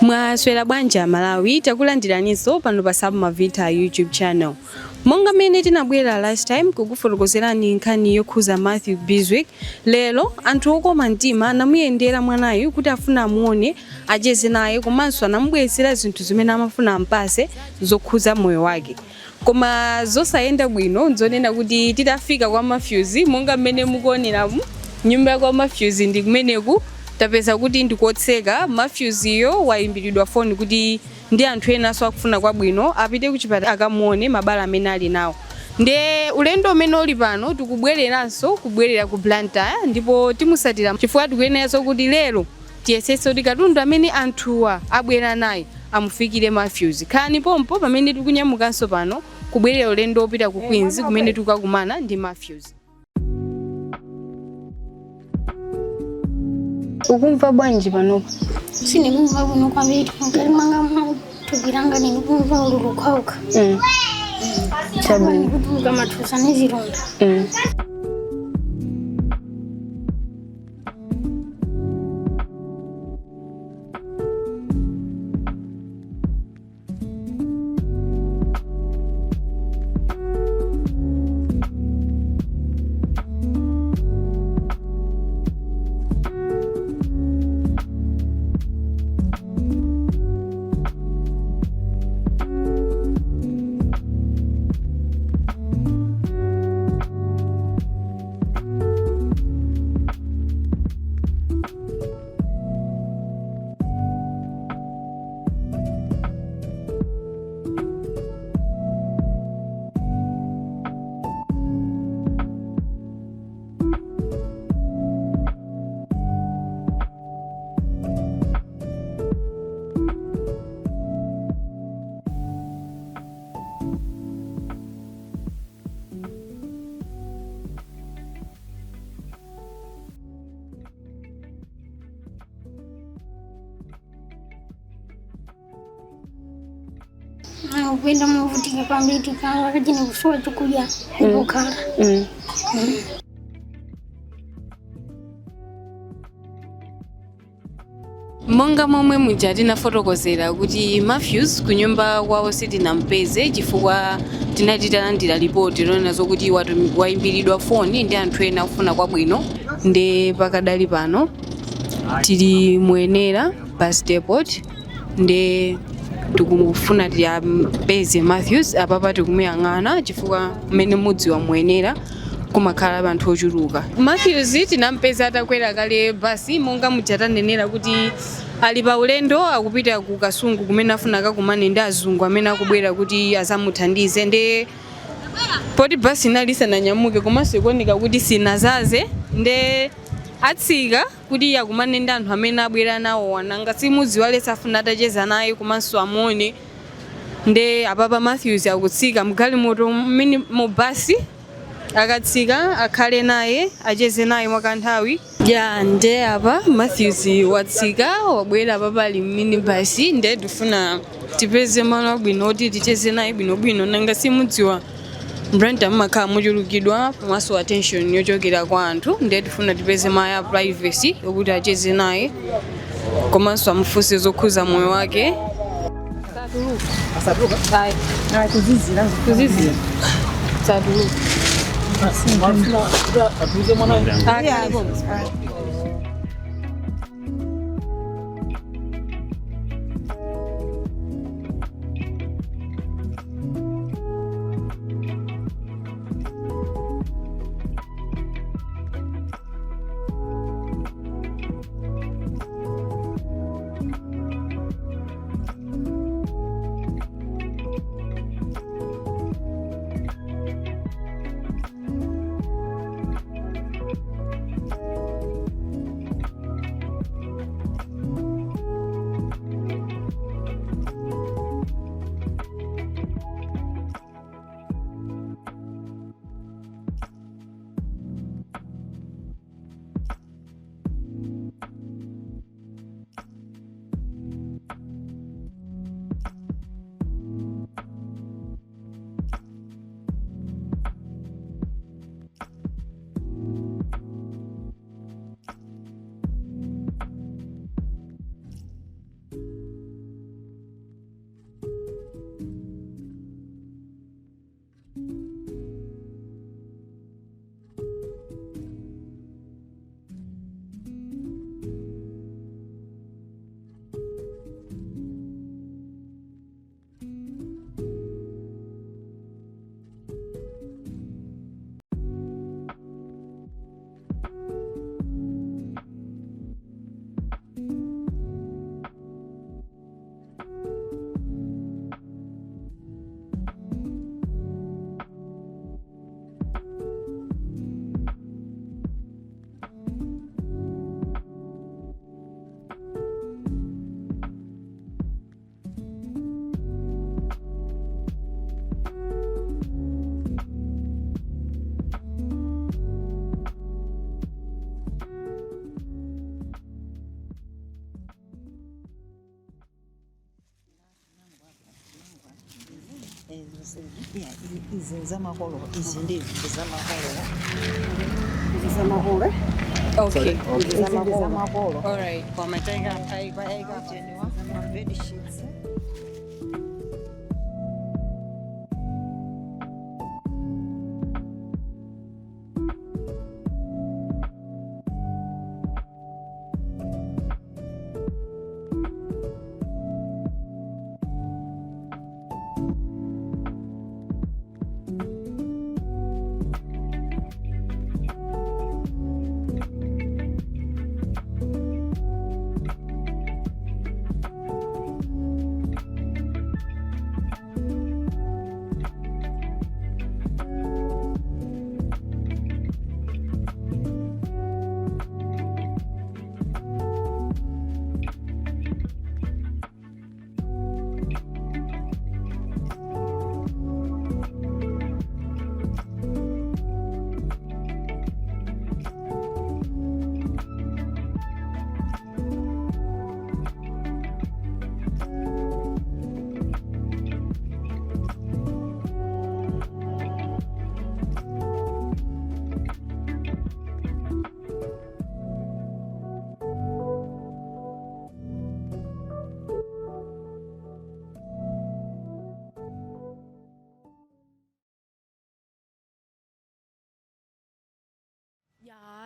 Mwaswera bwanja Malawi takulandiraniso pano pa Mavita YouTube channel. Monga mene tinabwera last time kukufotokozerani nkhani yokhuza Matthew Biswick. Lero anthu okoma mtima anamuyendera mwanayu kuti afuna amuone acheze naye komanso anamubwezera zinthu zimene amafuna ampase zokhuza moyo wake. Koma zosayenda bwino nzonena kuti titafika kwa Matthews monga mene mukuoneramu nyumba kwa Matthews ndi kumeneku tapeza kuti ndikotseka. Matthews iyo wayimbiridwa phone kuti ndi anthu ena so akufuna kwabwino apite kuchipata akamuone mabala amene ali nawo. Nde ulendo umene uli pano tikubwereranso kubwerera ku Blantyre ndipo timusatira chifukwa tikuyeneranso kuti lero tiyesese kuti katundu amene anthuwa abwera naye amufikire Matthews. Khalani pompo pamene tikunyamukanso pano kubwerera ulendo opita ku Queens kumene tikakumana ndi Matthews. Ukumva bwanji panopa? Sinikumva kuno kwambiri ngalimanga tugiranga nikumva urukauka. Chabani kutuka mathusa nezironda. Upenda mvutika kwambiri tikala kajine kusowa tukuja ukala. Monga momwe muja tinafotokozera kuti Matthews kunyumba kwawo sitinampeze chifukwa tinati talandira ripoti lonena zokuti wayimbiridwa phone ndi anthu ena kufuna kwabwino. Nde pakadali pano tili muyenera bus depot nde tikufuna tiyampeze Matthews apapa tikumuyang'ana chifukwa mmene mudzi wa muyenera kumakhala anthu ochuluka. Matthews tinampeza atakwera kale basi monga mujatanenera kuti ali pa ulendo akupita ku Kasungu kumene afuna akakumane ndi azungu amene akubwera kuti azamuthandize. Nde poti basi inalisananyamuke komanso ikuoneka kuti sinazaze nde atsika kuti akumane ndi anthu amene abwera nawo wananga simudzi wale safuna atacheza naye komanso amuone. Nde apapa Matthews akutsika mgalimoto mmene mu basi akatsika akhale naye acheze naye mwakanthawi. Nde apa Matthews watsika wabwera papa ali mmini basi nde tifuna tipeze malo abwino kuti ticheze naye bwinobwino nanga simudziwa Blantyre mmakhala muchulukidwa pamaso attention yochokera kwa anthu nde tifuna tipeze maya privacy yokuti acheze naye komanso amufunse zokhuza moyo wake. izi zamakolo izi ndi Zamakolo. Okay. zamakolo All right. kwa mateka aika genuwa bed sheets.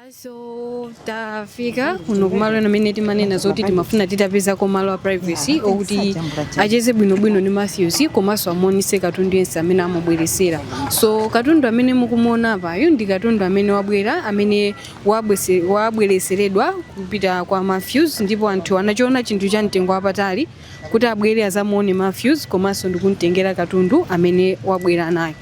So tafika kuno kumalo amene timanena zoti timafuna titapezako malo a privacy okuti acheze bwinobwino ni Matthews komanso amonise katundu yense amene amabweresera. So katundu amene mukumuona apayo ndi katundu amene wabwera amene wabwereseredwa kupita kwa Matthews, ndipo anthu anachiona chinthu cha mtengo wapatali kuti abwere azamuone Matthews komanso ndikumtengera katundu amene wabwera nayo.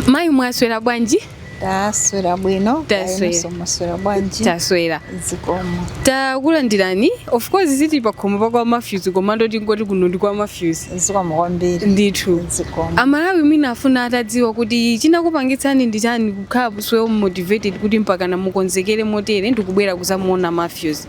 Mayi mwaswera bwanji? Taswera bwino. Taswera bwanji. Taswera. Zikomo. Takulandirani. Of course ziti pakhomo kwa Matthews komando tingoti kuno ndi kwa Matthews. Zikomo kwambiri. Ndithu. Zikomo. Amalawi mina afuna atadziwa kuti chinakupangitsani ndi chani kukhala so motivated kuti mpaka namukonzekere motere ndikubwera kuzamuona Matthews.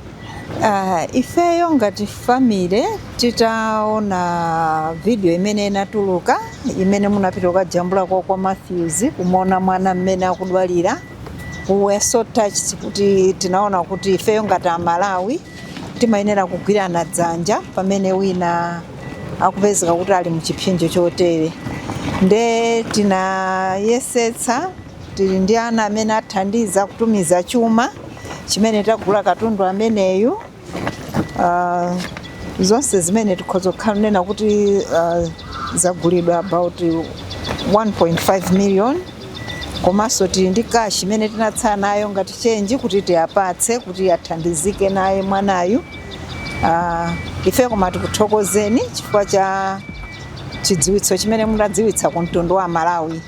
Ifeyo ngati family titaona video imene inatuluka imene munapita kujambula kwa Matthews kumona mwana mmene akudwalira. We were so touched kuti tinaona kuti ifeyo ngati Amalawi timayenera kugwirana dzanja pamene wina akupezeka kuti ali muchipinjo chotere. Nde tinayesetsa tili ndi ana amene athandiza kutumiza chuma chimene tagula katundu ameneyu. Zonse zimene tikhoza kunena kuti zagulidwa about 1.5 million. Komanso tili ndi cash imene tinatsala nayo ngati change kuti tiyapatse kuti athandizike naye mwanayu. Ife koma tikuthokozeni chifukwa cha chidziwitso chimene munadziwitsa ku mtundu wa Malawi.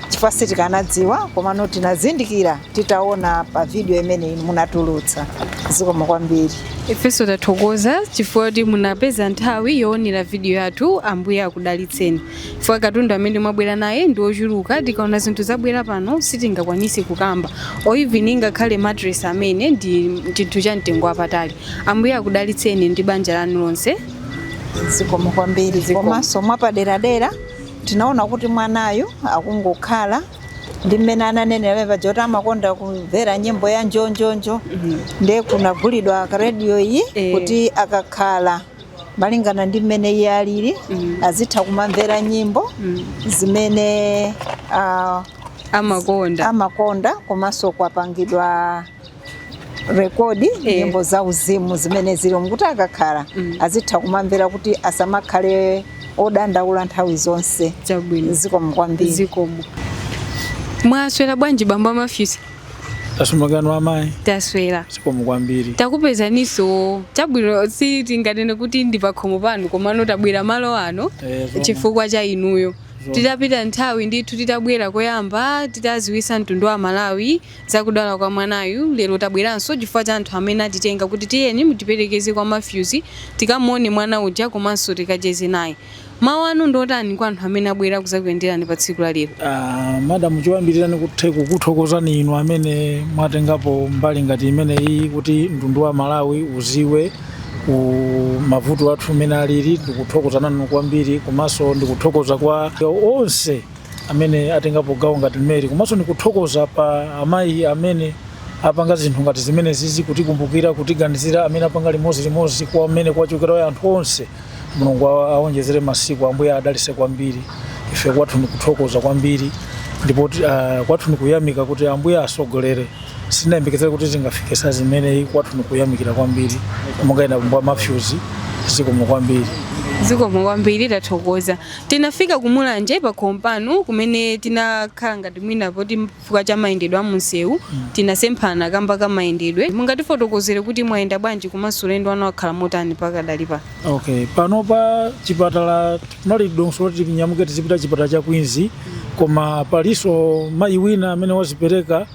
Chifukwa sitikanadziwa komano tinazindikira titaona pa video imene munatulutsa. Zikomo kwambiri. Ifeso tathokoza chifukwa kuti munapeza nthawi yoonera video yathu. Ambuye akudalitseni. Chifukwa katundu amene mwabwera naye ndi ochuluka, tikaona zinthu zabwera pano sitingakwanise kukamba. Even ngakhale mattress amene ndi chinthu cha mtengo wapatali. Ambuye akudalitseni ndi banja lanu lonse. Zikomo kwambiri. Komanso mwapaderadera tinaona kuti mwanayu akungokhala ndi mmene ananenera paja kuti amakonda kumvera nyimbo ya njonjonjo. Nde kunagulidwa radio iyi kuti akakhala malingana ndi mmene iye alili azitha kumamvera nyimbo zimene amakonda komanso kwapangidwa rekodi nyimbo za uzimu zimene zili kuti akakhala azitha kumamvera kuti asamakhale odandaula nthawi zonse. Chabwino. Zikomo kwambiri. Zikomo. Mwaswera bwanji bamba Matthews? Tasumagano amayi. Taswera. Zikomo kwambiri. Takupezaniso chabwino si tingatene kuti ndi pakhomo pano komano tabwera malo ano chifukwa cha inuyo. Titapita nthawi ndithu titabwera koyamba titaziwisa mtundu wa Malawi zakudwala kwa mwanayu. Lero tabweranso chifukwa cha anthu amene atitenga kuti tiyeni mutiperekeze kwa Matthews tikamuone mwana uja komanso tikacheze naye. Mawu anu ndotani kwa anthu amene abwera kuzakuyenderani pa tsiku la lero? Madam chiwambirirani kuthokozani inu amene mwatengapo mbali ngati imene iyi kuti mtundu wa Malawi uziwe ku mavuto athu amene alili, ndikuthokoza nanu kwambiri, komanso ndikuthokoza kwa onse amene atengapo gawo ngati mmeri, komanso ndikuthokoza pa amayi amene apanga zinthu ngati zimene zizi, kutikumbukira, kutiganizira, amene apanga limodzi kwa amene kwachokera anthu onse. Mulungu aonjezere masiku, Ambuye adalitse kwambiri. Ife kwathu ndikuthokoza kwambiri, ndipo kwathu ndikuyamika kuti Ambuye asogolere. Sinayembekezera kuti zingafike saa zimene kwathu ndikuyamikira kwambiri. Mungaina Bambo Matthews, zikomo kwambiri. Zikomo kwambiri, tathokoza. Tinafika kumulanje pa kompanu kumene tinakhala ngati mwina poti mfuka cha mayendedwe amunsewu, tinasemphana kamba ka mayendedwe. Mungatifotokozere kuti mwayenda bwanji komanso ulendo wanu wakhala motani pakadali pa? Okay, pano pa chipatala tinali donso kuti tinyamuke tizipita chipatala cha Queens, koma paliso mayi wina amene wazipereka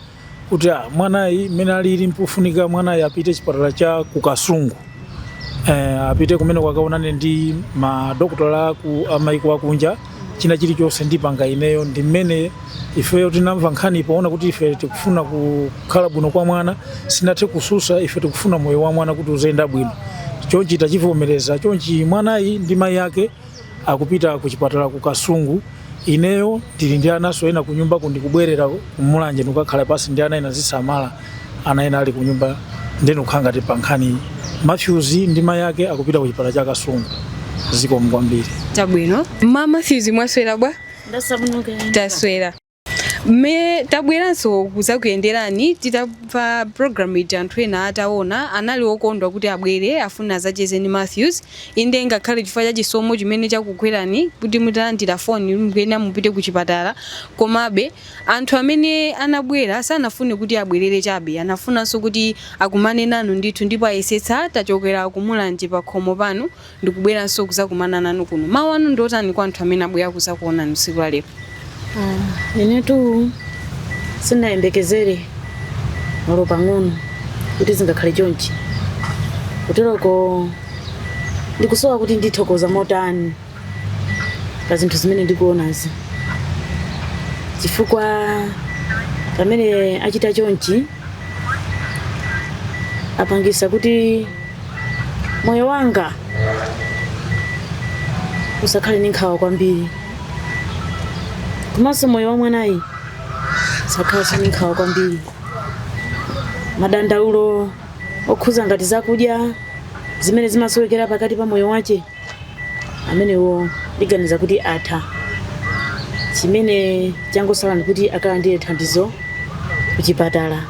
kuti mwanayi mmene alili mpofunika mwanayi apite chipatala cha kukasungu. Apite kumene kwakaonane ndi madokotala ku amaiko akunja, china chilichonse ndipanga ineyo, ndi mmene ifeyo tinamva nkhani poona kuti ife tikufuna kukhala bwino kwa mwana, sinathe kususa, ife tikufuna moyo wa mwana kuti uzenda bwino. Chonchi tachivomereza, chonchi mwanayi ndi mayi yake akupita ku chipatala ku Kasungu. Ineyo ndili ndi anaso ena ku nyumba kundikubwerera kumulanje ndikakhala pasi ndi ana ena zisamala, ana ena ali ku nyumba, ndeno khanga ti pankhani Matthews ndi mayi yake akupita ku chipatala cha Kasungu. Zikomo kwambiri. Chabwino. Mama Matthews mwaswera bwa? Ndasabunuke. Taswera. Me tabweranso kuzakuyenderani, titapfa program ija anthu ena ataona anali okondwa kuti abwere afuna zacheze ni Matthews. Inde ngakhale chifukwa cha chisomo chimene chakugwerani kuti mutalandira phone mukena mupite ku chipatala, komabe anthu amene anabwera sanafune kuti abwerere chabe, anafunanso kuti akumane nanu ndithu, ndipo ayesetsa tachokera kumulanje pa khomo pano ndikubweranso kuzakumana nanu kuno. Mawu anu ndotani kwa anthu amene abwera kuzakuonani tsiku la lero? Inetu sinayembekezere malo pang'ono kuti zingakhale chonchi, kuteroko ndikusowa kuti ndithokoza motani pa zinthu zimene ndikuonazi, chifukwa pamene achita chonchi apangisa kuti moyo wanga usakhale ndi nkhawa kwambiri, komanso moyo wa mwanayi sakhala ndi nkhawa kwambiri. Madandaulo okhuza ngati zakudya zimene zimasowekera pakati pa moyo wache, amenewo ndiganiza kuti atha. Chimene changosala ndikuti akalandire thandizo ku chipatala.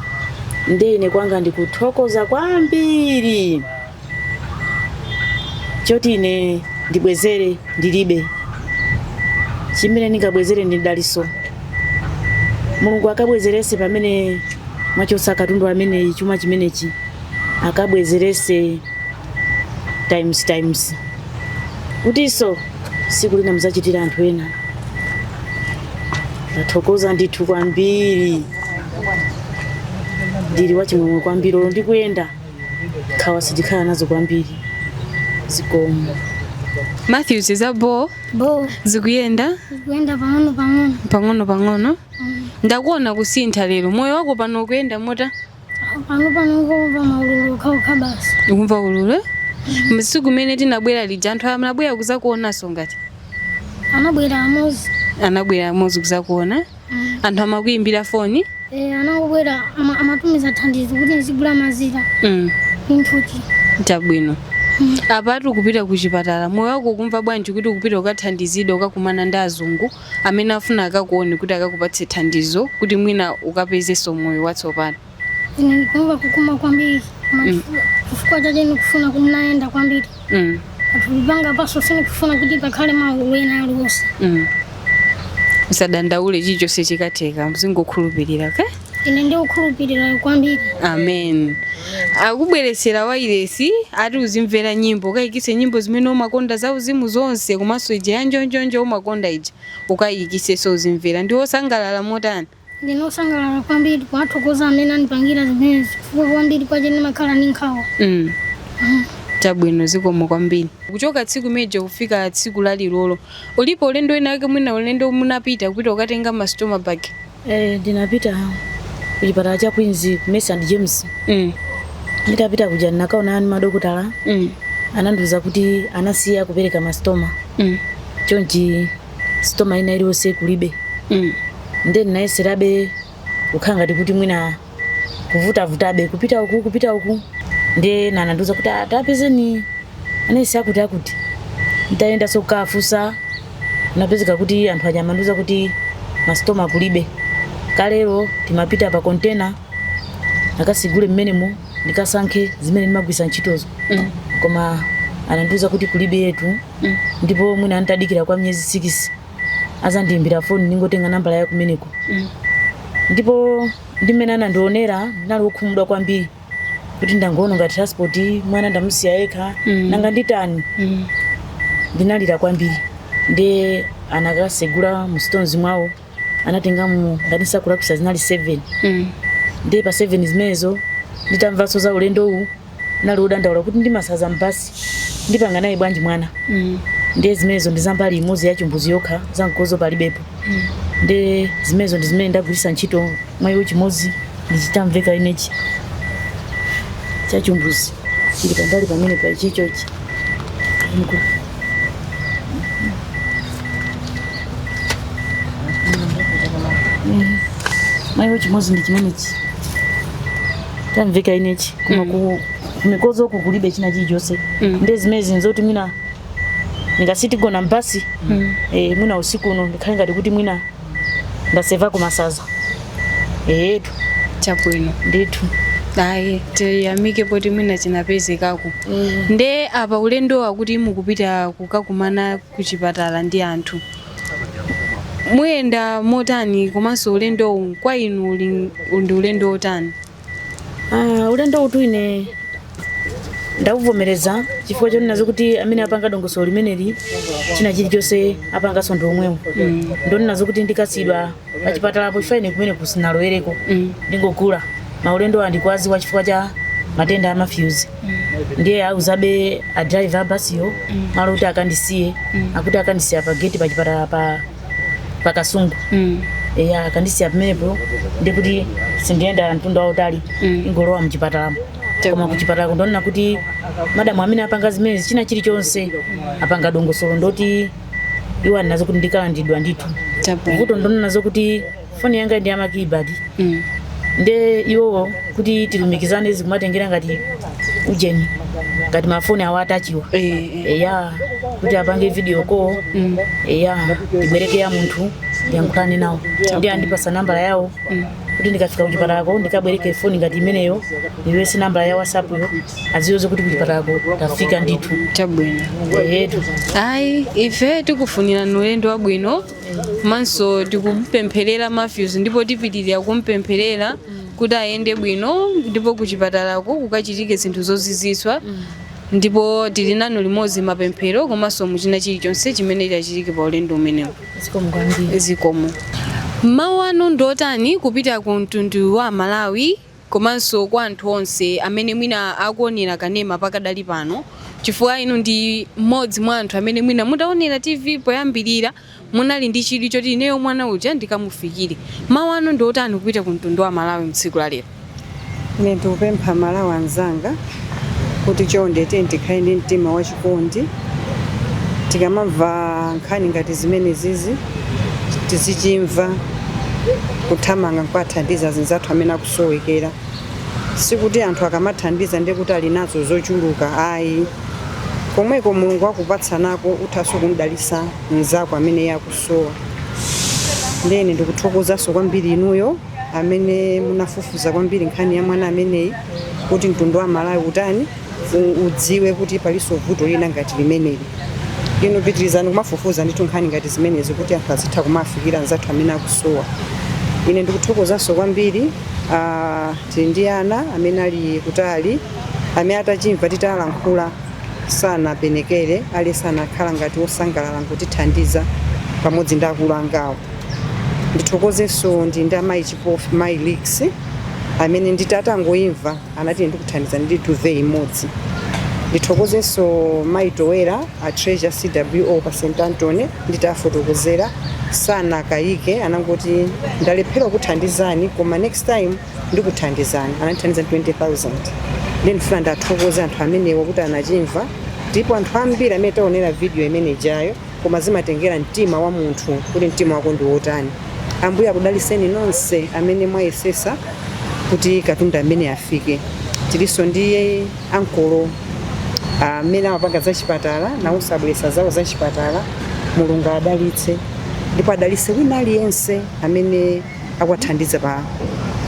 Ndine kwanga ndikuthokoza kwambiri, choti ine ndibwezere ndilibe, chimene ndingabwezere ndi daliso. Mulungu akabwezerese pamene mwachosa katundu amene chuma chimenechi, akabwezerese times kutiso siku lina muzachitira anthu ena. Ndathokoza ndithu kwambiri, ndili wachimwemwe kwambiri, ndikuyenda nkhawa sindikhala nazo kwambiri. Zikomo. Matthews izabo zikuyenda pang'ono. Ndakuona kusintha lero, moyo wako pano kuyenda mota? Pano ngova maululu kauka basi. Ukumva ululu? Msiku mene tinabwera lija anthu anabwera kuzakuonanso ngati? Anabwera amozi kuzakuona? Anthu amakuyimbira foni? Anabwera amatumiza thandizo kuti nzigula mazira. Inthuti. Chabwino. Apatu kupita ku chipatala, moyo wako kumva bwanji kuti kupita ukathandizidwa ukakumana ndi azungu amene afuna akakuone kuti akakupatse thandizo kuti mwina ukapezeso moyo watsopano? Ine ndikumva kukuma kwambiri, chifukwa chache ndikufuna kuti naenda kwambiri. Atulipanga paso sinikufuna kuti pakhale maulu ena aliwonse. Usadandaule chilichonse chikatheka, muzingokhulupirira, okay? Ine ndikukhulupirira kwambiri. Amen. Akubweresera wailesi ati uzimvera nyimbo, ukayikise nyimbo zimene umakonda za uzimu zonse, komanso ija yanjonjonjo umakonda ija ukayikise so uzimvera. Ndiwo sangalala motani? Ndinosangalala kwambiri, kwathokoza amene andipangira zimene zifukwa kwambiri kwache ndimakhala ndi nkhawa. Chabwino, zikomo kwambiri. Kuchoka tsiku meja kufika tsiku lalilolo, ulipo ulendo wina wake mwina ulendo munapita kupita ukatenga ma stomach bag? Ndinapita ku chipatala cha Queens ku St. James. Nditapita kuja nakaona ani madokotala. anandiuza kuti anasiya kupereka mastoma chonchi stoma ina iliyonse kulibe ndiye ndinayeserabe kukhala ngati kuti mwina kuvutavutabe kupita uku ndiye nanandiuza kuti tapezeni anayesiya akuti nditayenda sokukafusa napezeka kuti anthu aja amandiuza kuti mastoma kulibe kalero timapita pa kontena akasigule mmenemo ndikasankhe zimene ndimagwisa ntchitozo koma anandiuza kuti kulibe yetu ndipo mwina antadikira kwa miyezi 6 azandiimbira foni ningotenga nambala ya kumeneko ndipo ndimene anandionera ndinali wokhumudwa kwambiri kuti ndangoona ngati transport mwana ndamusiya yekha nanga nditani ndinalira kwambiri ndiye anakasegula mu stones mwawo anatenga mu ngati sakulakwisa zinali 7 ndiye pa 7 zimenezo nditamvaso za ulendo uwu nali udandaula kuti ndimasaza mbasi ndipanga naye bwanji mwana ndiye zimenezo ndizambali imodzi ya chimbuzi yokha zankozo palibepo ndiye zimenezo ndi zimene ndagwirisa ntchito mwayiwo chimodzi ndichitamveka inechi cha chimbuzi chili pambali pamene pa chichochi mwayiwo chimodzi ndi chimenechi tamveka inechi kuma kumikozo uku kulibe china chilichonse ndiye zimene zinzoti mwina ndingasitigona mbasi mwina usiku uno ndikhale ngati kuti mwina ndaseva kumasaza etu chabwino ndithu ayi tiyamike poti mwina chinapezekako nde apa ulendo wakuti mukupita kukakumana kuchipatala ndi anthu muyenda motani komanso ulendo kwa inu ndi ulendo otani? Ulendo utu ine ndauvomereza chifukwa choti nazo kuti amene apanga dongosolo limeneli china chilichonse apanga sondo omwewo ndoni nazo kuti ndikasidwa pachipatalapo chifaine kumene kusinalowereko ndingogula maulendo andikwaziwa chifukwa cha matenda amafuse ndiye auzabe a driver basiyo malo kuti akandisiye akuti akandisiya pa gate pachipatala pa Kasungu akandisiya pamenepo ndikuti sindienda mtunda wautali ingolowa mchipatalapo koma kuchipatala ndona kuti madamu amene apanga zimene china chilichonse apanga dongosolo ndoti iwo nazo kuti ndikalandidwa ndithu vuto ndona nazo kuti foni yanga ndi amakibadi nde iwo kuti tilumikizane zikumatengera ngati ujeni ngati mafoni awatachiwa kuti apange video call tibwereke ya munthu yankhulane nawo ndi andipasa nambala yawo kuti ndikafika kuchipatalako ndikabwereke foni ngati imeneyo ndiwese nambala ya WhatsApp yo aziyoze kuti kuchipatalako tafika ndithu chabwino yetu ayi ife tikufunira ulendo wabwino manso tikumpempherera Matthews ndipo tipitirira kumpempherera kuti ayende bwino ndipo kuchipatalako kukachitike zinthu zoziziswa ndipo tili nanu limodzi mapemphero komanso muchina chilichonse chimene chachitike pa ulendo umenewu zikomo. Mawu anu ndotani kupita ku mtundu wa Malawi komanso kwa anthu onse amene mwina akuonera kanema pakadali pano chifukwa inu ndi mmodzi mwa anthu amene mwina mutaonera TV poyambirira munali ndi chidwi choti ineyo mwana uja ndikamufikire. Mawu anu ndotani kupita ku mtundu wa Malawi mtsiku la lero? Ine ndikupempha Malawi anzanga kuti chonde tikhale ndi mtima wachikondi tikamamva nkhani ngati zimene zizi tizichimva kuthamanga kwathandiza zinzathu amene akusowekera sikuti anthu akamathandiza ndi kuti ali nazo zochuluka ayi komweko Mulungu akupatsanako uthaso kumdalisa mnzako amene yakusowa. Ndene ndikuthokozanso kwambiri inuyo amene munafufuza kwambiri nkhani ya mwana ameneyi kuti mtundu wa Malawi utani udziwe kuti paliso vuto lina ngati limeneli. Inu pitirizani kumafufuza ndithu nkhani ngati zimenezi kuti anthu azitha kumafikira nzathu amene akusowa. Ine ndikuthokozanso kwambiri tili ndi ana amene ali kutali amene atachimva titalankhula sana penekere ali sana khala ngati osangalala kutithandiza pamodzi ndi akulu angawo. Ndithokozenso ndi ndi amayi Chipofu Mayi Leaks amene nditatangoimva anati ndikuthandiza ndi tuve imodzi. Ndithokozenso Mayi Towera a Treasure CWO pa St Anthony nditafotokozera sana kayike anangoti ndalephera kuthandizani koma next time ndikuthandizani anathandiza 20,000. Ndifuna ndathokoza anthu amenewo kuti anachimva ndipo anthu ambiri amene taonera video imene ijayo koma zimatengera mtima wa munthu kuti mtima wako ndi wotani. Ambuye akudaliseni nonse amene mwayesesa kuti katundu amene afike. Tiliso ndiye ankolo amene amapanga za chipatala nawonso abweresa zawo za chipatala. Mulungu adalitse ndipo adalitse wina aliyense amene akwathandiza pa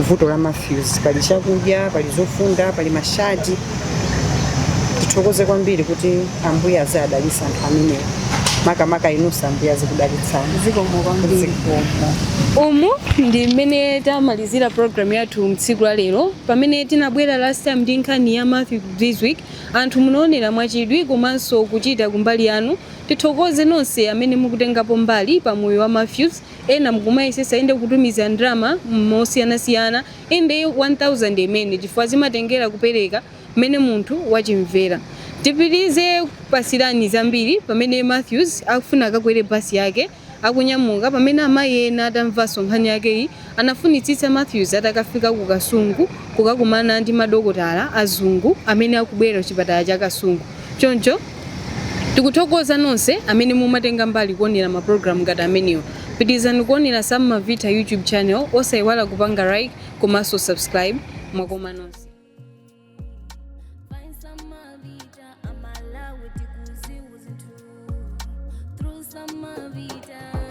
vuto la Matthews. Pali chakudya, pali zofunda, pali mashadi. Tithokoze kwambiri kuti Ambuye azadalitsa anthu amenewo. Makamaka inunso Ambuye azikudalitsani. Zikomo kwambiri. Umu ndi mmene tamalizira program yathu mtsiku la lero pamene tinabwera last time ndi nkhani ya Matthew this week. Anthu munaonera mwachidwi komanso kuchita kumbali yanu. Tithokoze nonse amene mukutengapo mbali pa moyo wa Matthews. Ena mukumayesesa ende kutumiza ndrama mosiyanasiyana ende 1000 imene chifukwa zimatengera kupereka mmene munthu wachimvera. Tipitirize kupasirani zambiri pamene Matthews akufuna akakwere basi yake akunyamuka pamene amayi ena atamvanso nkhani yake iyi anafunitsitsa Matthews atakafika ku Kasungu kukakumana ndi madokotala azungu amene akubwera kuchipatala cha Kasungu. Choncho tikuthokoza nonse amene mumatenga mbali kuonera maprogram ngati amenewo. Pitirizani kuonera Sam Mavita YouTube channel osayiwala kupanga like komanso subscribe. Mwakoma nonse. Through some Mavita.